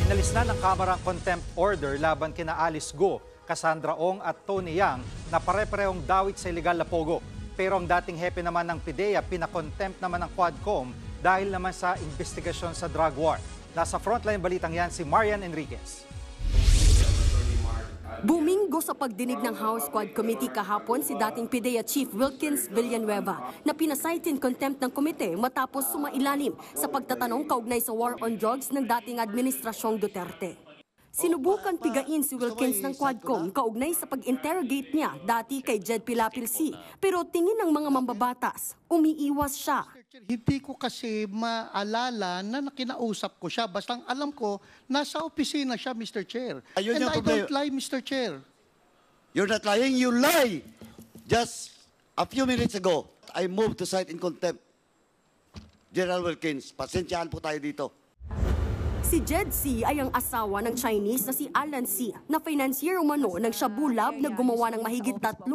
Inalis na ng Kamara ang contempt order laban kina Alice Go, Cassandra Ong at Tony Yang na pare-parehong dawit sa illegal na pogo. Pero ang dating hepe naman ng PIDEA pinakontempt naman ng Quadcom dahil naman sa investigasyon sa drug war. Nasa frontline balitang yan si Marian Enriquez. Bumingo sa pagdinig ng House Quad Committee kahapon si dating PIDEA Chief Wilkins Villanueva na pinasight in contempt ng komite matapos sumailalim sa pagtatanong kaugnay sa war on drugs ng dating Administrasyong Duterte. Sinubukan pigain si Wilkins ng Quadcom kaugnay sa pag-interrogate niya dati kay Jed Pilapil C. Pero tingin ng mga mambabatas, umiiwas siya. Hindi ko kasi maalala na nakinausap ko siya. Basta ang alam ko, nasa opisina siya, Mr. Chair. Ayun And yung I problema. don't lie, Mr. Chair. You're not lying, you lie! Just a few minutes ago, I moved to cite in contempt General Wilkins. Pasensyaan po tayo dito. Si Jed C. ay ang asawa ng Chinese na si Alan C. na financier umano ng Shabu Lab na gumawa ng mahigit 300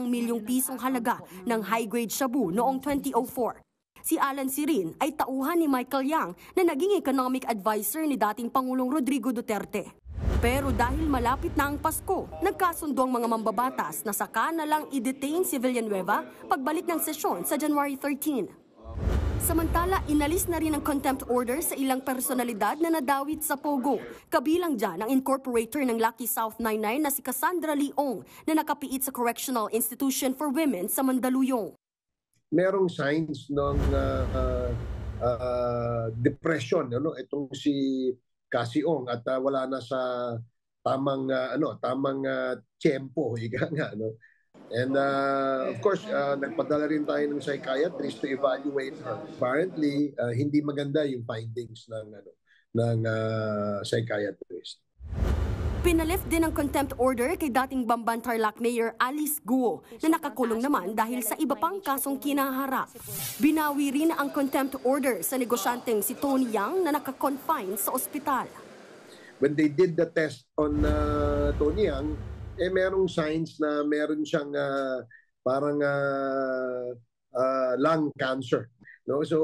milyong pisong halaga ng high-grade shabu noong 2004. Si Alan C. rin ay tauhan ni Michael Yang na naging economic advisor ni dating Pangulong Rodrigo Duterte. Pero dahil malapit na ang Pasko, nagkasundo ang mga mambabatas na saka na lang i-detain si Villanueva pagbalik ng sesyon sa January 13. Samantala, inalis na rin ang contempt order sa ilang personalidad na nadawit sa Pogo. Kabilang dyan ang incorporator ng Lucky South 99 na si Cassandra Leong na nakapiit sa Correctional Institution for Women sa Mandaluyong. Merong signs ng depression, itong si Cassie Ong at wala na sa tamang tiyempo, ika nga, And of course, nagpadala rin tayo ng psychiatrist to evaluate her. Apparently, hindi maganda yung findings ng psychiatrist. Pinalift din ang contempt order kay dating Bamban Tarlac Mayor Alice Guo na nakakulong naman dahil sa iba pang kasong kinaharap. Binawi rin ang contempt order sa negosyanteng si Tony Yang na nakakonfine sa ospital. When they did the test on Tony Yang, merong signs na meron siyang parang lung cancer. No? So,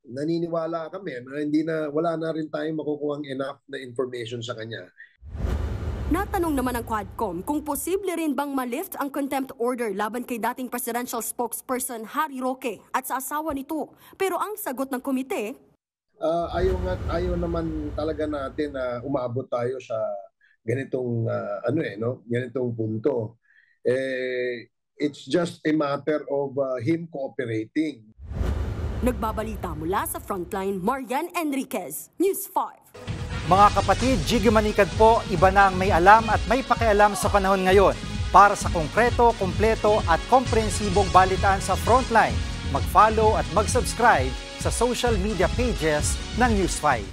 naniniwala kami na wala na rin tayong makukuhang enough na information sa kanya. Natanong naman ng Quadcom kung posible rin bang malift ang contempt order laban kay dating presidential spokesperson Harry Roque at sa asawa nito. Pero ang sagot ng komite, ayaw naman talaga natin na umabot tayo sa ganitong ganitong punto. It's just a matter of him cooperating. Nagbabalita mula sa Frontline, Marian Enriquez, News 5. Mga kapatid, Jiggy Manikad po, iba na ang may alam at may pakialam sa panahon ngayon. Para sa konkreto, kumpleto at komprehensibong balitaan sa Frontline, mag-follow at mag-subscribe sa social media pages ng News 5.